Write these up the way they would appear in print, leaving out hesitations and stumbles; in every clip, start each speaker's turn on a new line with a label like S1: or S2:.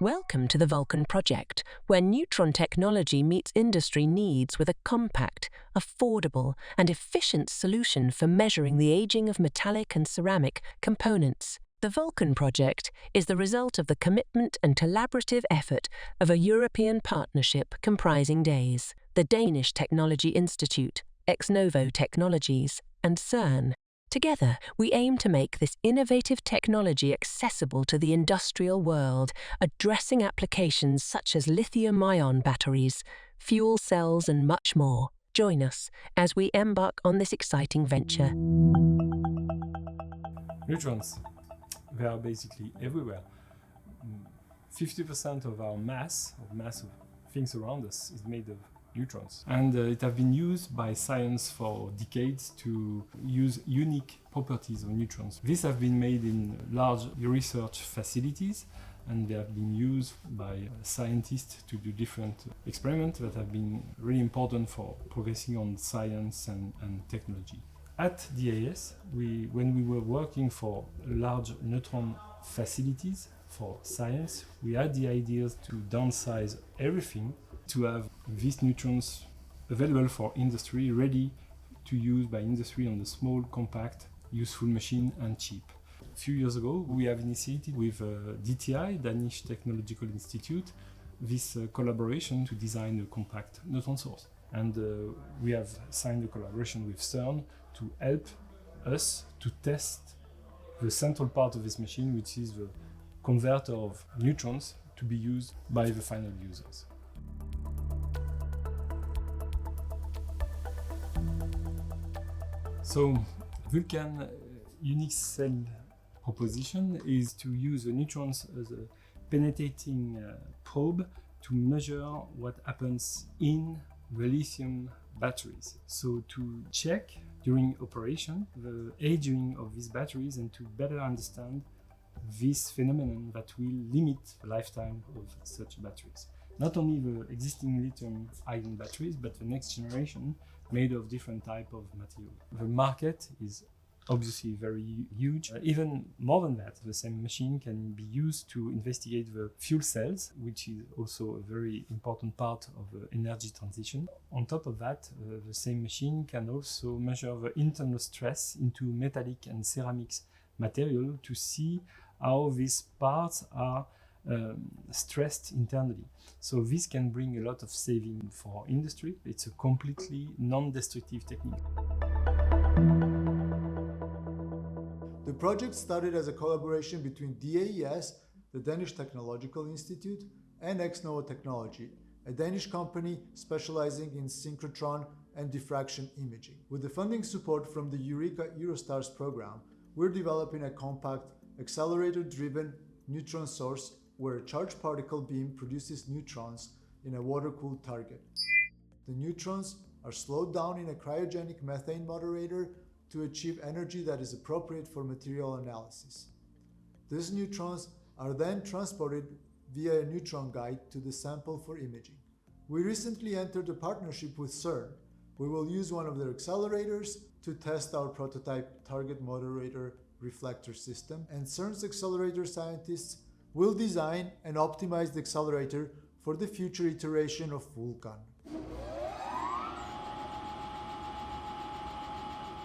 S1: Welcome to the VULCAN Project, where neutron technology meets industry needs with a compact, affordable, and efficient solution for measuring the aging of metallic and ceramic components. The VULCAN Project is the result of the commitment and collaborative effort of a European partnership comprising DAYS, the Danish Technology Institute, Ex Novo Technologies, and CERN. Together, we aim to make this innovative technology accessible to the industrial world, addressing applications such as lithium-ion batteries, fuel cells, and much more. Join us as we embark on this exciting venture.
S2: Neutrons, they are basically everywhere. 50% of our mass of things around us is made of neutrons. And it has been used by science for decades to use unique properties of neutrons. These have been made in large research facilities, and they have been used by scientists to do different experiments that have been really important for progressing on science and technology. At DAS, when we were working for large neutron facilities for science, we had the idea to downsize everything to have these neutrons available for industry, ready to use by industry on a small, compact, useful machine and cheap. A few years ago, we have initiated with DTI, Danish Technological Institute, this collaboration to design a compact neutron source. And we have signed a collaboration with CERN to help us to test the central part of this machine, which is the converter of neutrons to be used by the final users. So, VULCAN unique cell proposition is to use the neutrons as a penetrating probe to measure what happens in the lithium batteries. So to check during operation the aging of these batteries and to better understand this phenomenon that will limit the lifetime of such batteries. Not only the existing lithium-ion batteries, but the next generation made of different type of material. The market is obviously very huge. Even more than that, the same machine can be used to investigate the fuel cells, which is also a very important part of the energy transition. On top of that, the same machine can also measure the internal stress into metallic and ceramics material to see how these parts are stressed internally. So this can bring a lot of saving for industry. It's a completely non-destructive technique.
S3: The project started as a collaboration between DAES, the Danish Technological Institute, and Ex Novo Technology, a Danish company specializing in synchrotron and diffraction imaging. With the funding support from the Eureka Eurostars program, we're developing a compact, accelerator-driven neutron source where a charged particle beam produces neutrons in a water-cooled target. The neutrons are slowed down in a cryogenic methane moderator to achieve energy that is appropriate for material analysis. These neutrons are then transported via a neutron guide to the sample for imaging. We recently entered a partnership with CERN. We will use one of their accelerators to test our prototype target moderator reflector system, and CERN's accelerator scientists will design and optimize the accelerator for the future iteration of VULCAN.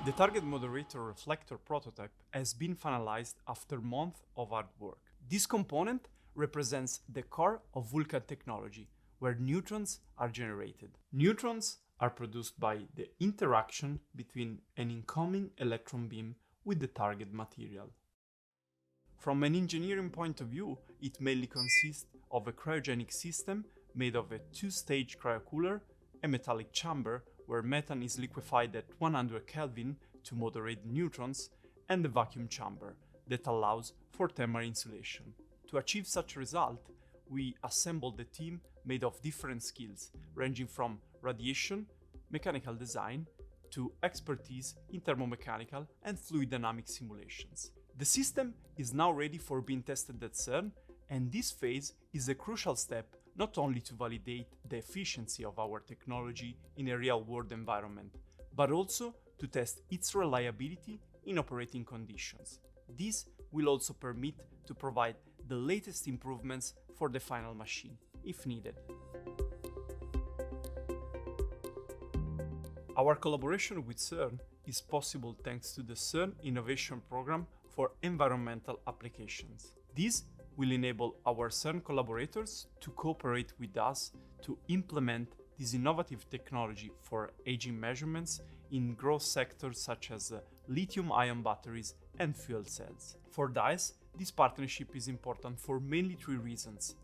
S4: The target moderator reflector prototype has been finalized after months of hard work. This component represents the core of VULCAN technology, where neutrons are generated. Neutrons are produced by the interaction between an incoming electron beam with the target material. From an engineering point of view, it mainly consists of a cryogenic system made of a two-stage cryocooler, a metallic chamber where methane is liquefied at 100 Kelvin to moderate neutrons, and a vacuum chamber that allows for thermal insulation. To achieve such a result, we assembled a team made of different skills, ranging from radiation, mechanical design, to expertise in thermomechanical and fluid dynamic simulations. The system is now ready for being tested at CERN, and this phase is a crucial step not only to validate the efficiency of our technology in a real-world environment, but also to test its reliability in operating conditions. This will also permit to provide the latest improvements for the final machine, if needed. Our collaboration with CERN is possible thanks to the CERN Innovation Program for Environmental Applications. This will enable our CERN collaborators to cooperate with us to implement this innovative technology for aging measurements in growth sectors such as lithium-ion batteries and fuel cells. For DICE, this partnership is important for mainly three reasons.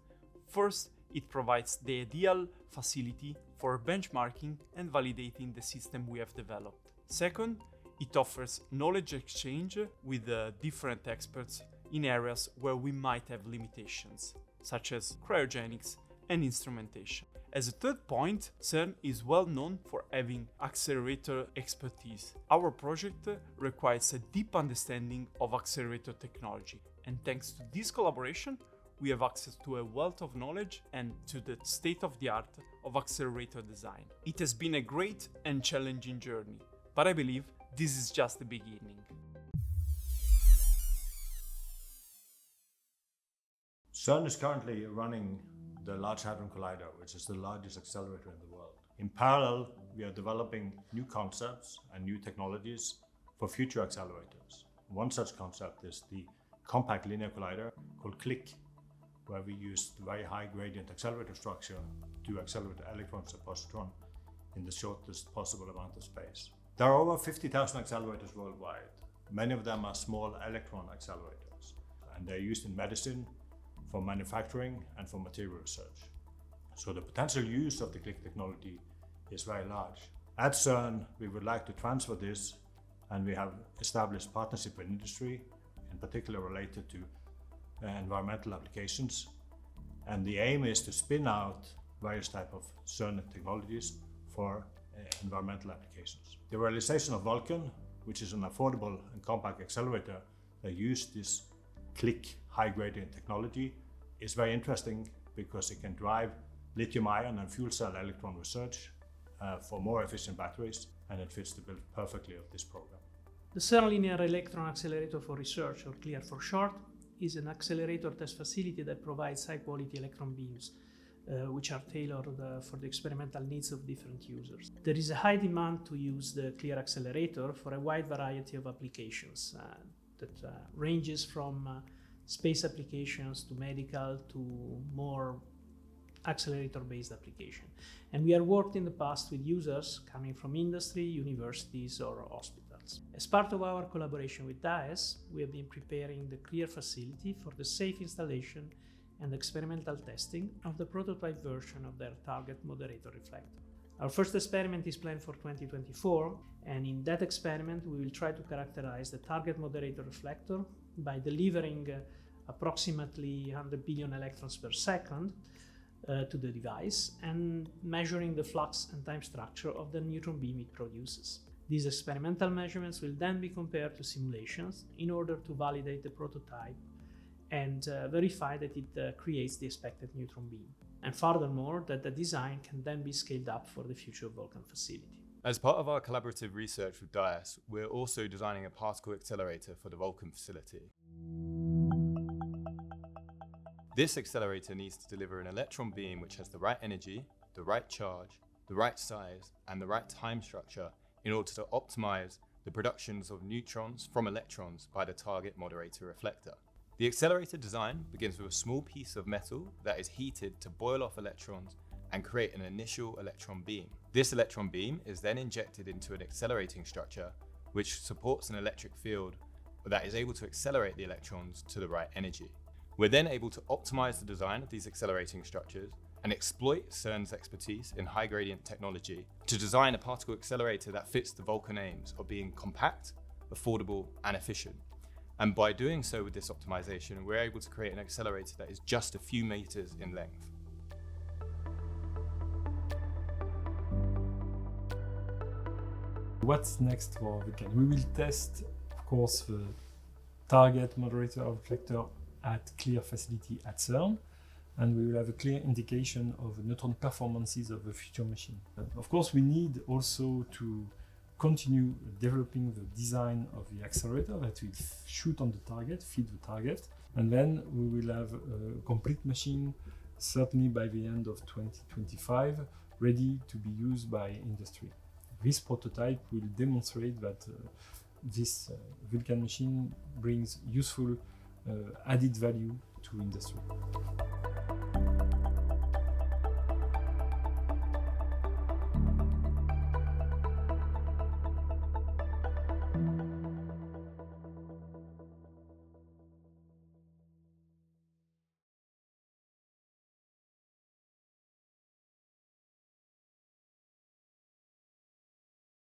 S4: First, it provides the ideal facility for benchmarking and validating the system we have developed. Second, it offers knowledge exchange with different experts in areas where we might have limitations, such as cryogenics and instrumentation. As a third point, CERN is well known for having accelerator expertise. Our project requires a deep understanding of accelerator technology, and thanks to this collaboration, we have access to a wealth of knowledge and to the state-of-the-art of accelerator design. It has been a great and challenging journey, but I believe this is just the beginning.
S5: CERN is currently running the Large Hadron Collider, which is the largest accelerator in the world. In parallel, we are developing new concepts and new technologies for future accelerators. One such concept is the compact linear collider called CLIC, where we use very high gradient accelerator structure to accelerate electrons and positron in the shortest possible amount of space. There are over 50,000 accelerators worldwide. Many of them are small electron accelerators, and they're used in medicine, for manufacturing, and for material research. So the potential use of the CLIC technology is very large. At CERN, we would like to transfer this, and we have established partnership with industry, in particular related to environmental applications. And the aim is to spin out various types of CERN technologies for environmental applications. The realization of VULCAN, which is an affordable and compact accelerator that uses this CLIC high gradient technology, is very interesting because it can drive lithium-ion and fuel cell electron research for more efficient batteries, and it fits the bill perfectly of this program.
S6: The CERN Linear Electron Accelerator for Research, or CLIAR for short, is an accelerator test facility that provides high-quality electron beams, which are tailored for the experimental needs of different users. There is a high demand to use the CLIAR accelerator for a wide variety of applications that ranges from space applications to medical to more accelerator-based application. And we have worked in the past with users coming from industry, universities, or hospitals. As part of our collaboration with DICE, we have been preparing the CLIAR facility for the safe installation and experimental testing of the prototype version of their target moderator reflector. Our first experiment is planned for 2024, and in that experiment we will try to characterize the target moderator reflector by delivering approximately 100 billion electrons per second to the device and measuring the flux and time structure of the neutron beam it produces. These experimental measurements will then be compared to simulations in order to validate the prototype and verify that it creates the expected neutron beam. And furthermore, that the design can then be scaled up for the future VULCAN facility.
S7: As part of our collaborative research with DICE, we're also designing a particle accelerator for the VULCAN facility. This accelerator needs to deliver an electron beam which has the right energy, the right charge, the right size, and the right time structure in order to optimize the productions of neutrons from electrons by the target moderator reflector. The accelerator design begins with a small piece of metal that is heated to boil off electrons and create an initial electron beam. This electron beam is then injected into an accelerating structure which supports an electric field that is able to accelerate the electrons to the right energy. We're then able to optimize the design of these accelerating structures and exploit CERN's expertise in high gradient technology to design a particle accelerator that fits the VULCAN aims of being compact, affordable, and efficient. And by doing so with this optimization, we're able to create an accelerator that is just a few meters in length.
S2: What's next for VULCAN? We will test, of course, the target moderator reflector at CLIAR facility at CERN, and we will have a clear indication of the neutron performances of the future machine. Of course, we need also to continue developing the design of the accelerator that will shoot on the target, feed the target, And then we will have a complete machine, certainly by the end of 2025, ready to be used by industry. This prototype will demonstrate that this VULCAN machine brings useful added value to industry.